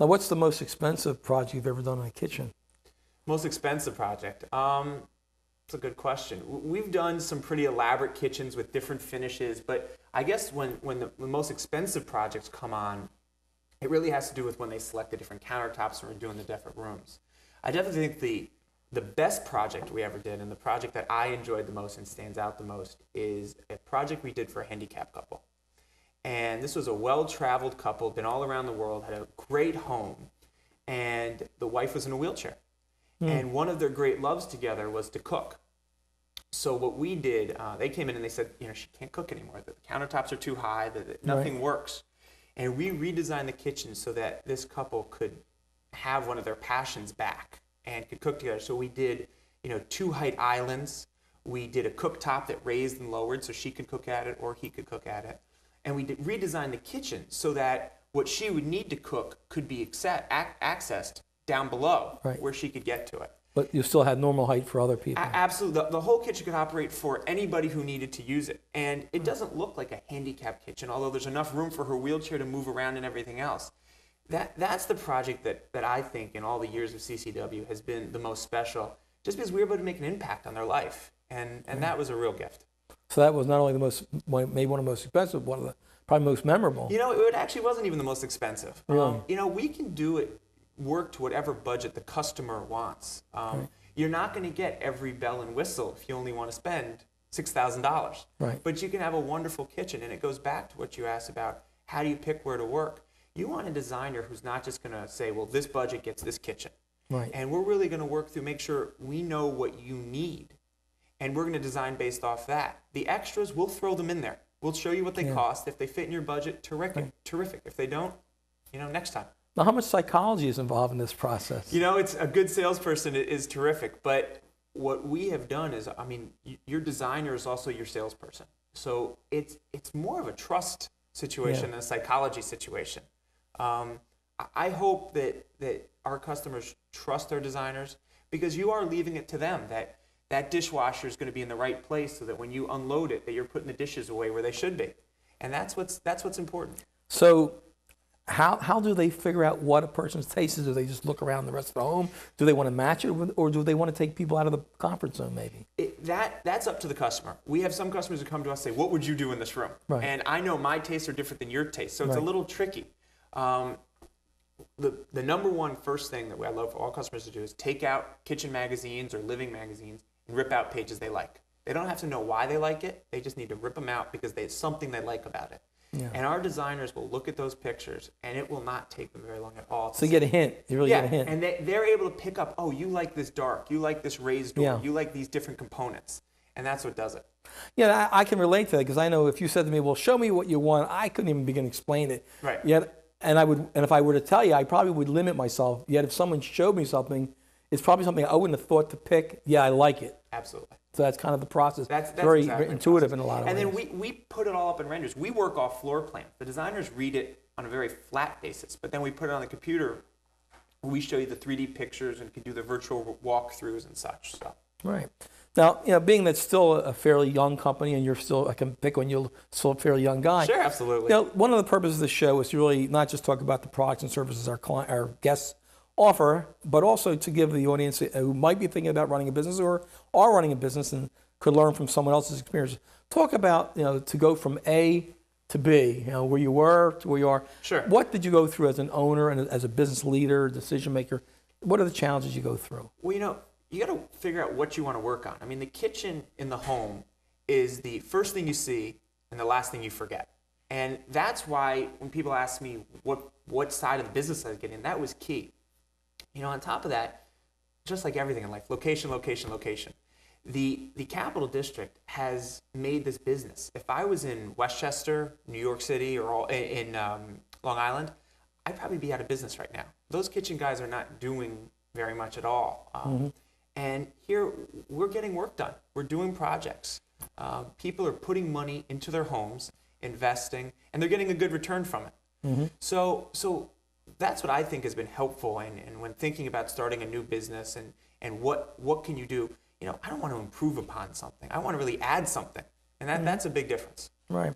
Now, what's the most expensive project you've ever done in a kitchen? Most expensive project? That's a good question. We've done some pretty elaborate kitchens with different finishes, but I guess when the most expensive projects come on, it really has to do with when they select the different countertops and we're doing the different rooms. I definitely think the best project we ever did, and the project that I enjoyed the most and stands out the most, is a project we did for a handicapped couple. And this was a well-traveled couple, been all around the world, had a great home, and the wife was in a wheelchair. And one of their great loves together was to cook. So what we did, they came in and they said, she can't cook anymore. The countertops are too high, nothing works. And we redesigned the kitchen so that this couple could have one of their passions back and could cook together. So we did, 2 height islands. We did a cooktop that raised and lowered so she could cook at it or he could cook at it. And we redesigned the kitchen so that what she would need to cook could be accessed down below where she could get to it. But you still had normal height for other people. Absolutely. The whole kitchen could operate for anybody who needed to use it. And it doesn't look like a handicapped kitchen, although there's enough room for her wheelchair to move around and everything else. That's the project that I think in all the years of CCW has been the most special, just because we were able to make an impact on their life. And that was a real gift. So that was not only maybe one of the most expensive, one of the probably most memorable. It actually wasn't even the most expensive. Really? We can work to whatever budget the customer wants. You're not going to get every bell and whistle if you only want to spend $6,000. Right. But you can have a wonderful kitchen, and it goes back to what you asked about, how do you pick where to work? You want a designer who's not just going to say, well, this budget gets this kitchen. Right. And we're really going to work through, make sure we know what you need, and we're going to design based off that. The extras, we'll throw them in there. We'll show you what they cost. If they fit in your budget, terrific. If they don't, next time. Now, how much psychology is involved in this process? It's a good salesperson is terrific, but what we have done is, your designer is also your salesperson. So it's more of a trust situation than a psychology situation. I hope that our customers trust their designers, because you are leaving it to them that dishwasher is going to be in the right place so that when you unload it, that you're putting the dishes away where they should be. And that's what's important. So how do they figure out what a person's taste is? Do they just look around the rest of the home? Do they want to match it or do they want to take people out of the comfort zone maybe? That's up to the customer. We have some customers who come to us and say, what would you do in this room? Right. And I know my tastes are different than your tastes, so it's a little tricky. The number one first thing that I love for all customers to do is take out kitchen magazines or living magazines and rip out pages they like. They don't have to know why they like it. They just need to rip them out because there's something they like about it. Yeah. And our designers will look at those pictures, and it will not take them very long at all. So you get a hint. You really get a hint. And they're able to pick up, you like this dark, you like this raised door, you like these different components. And that's what does it. Yeah, I can relate to that, because I know if you said to me, well, show me what you want, I couldn't even begin to explain it. Right. And if I were to tell you, I probably would limit myself. Yet if someone showed me something, it's probably something I wouldn't have thought to pick. Yeah, I like it. Absolutely. So that's kind of the process. That's very exactly intuitive in a lot of ways. And then we put it all up in renders. We work off floor plan. The designers read it on a very flat basis, but then we put it on the computer. We show you the 3D pictures and can do the virtual walkthroughs and such. So. Right. Now, being that's still a fairly young company, and you're still, I can pick on you, still a fairly young guy. Sure, absolutely. One of the purposes of the show is to really not just talk about the products and services our guests offer, but also to give the audience who might be thinking about running a business or are running a business and could learn from someone else's experience. Talk about, to go from A to B, where you were to where you are. Sure. What did you go through as an owner and as a business leader, decision maker? What are the challenges you go through? Well, you got to figure out what you want to work on. The kitchen in the home is the first thing you see and the last thing you forget. And that's why when people ask me what side of the business I get in, that was key. On top of that, just like everything in life, location, location, location. The Capital District has made this business. If I was in Westchester, New York City, or in Long Island, I'd probably be out of business right now. Those kitchen guys are not doing very much at all. And here, we're getting work done. We're doing projects. People are putting money into their homes, investing, and they're getting a good return from it. So that's what I think has been helpful. And when thinking about starting a new business and what can you do, I don't want to improve upon something. I want to really add something. And that's a big difference. Right.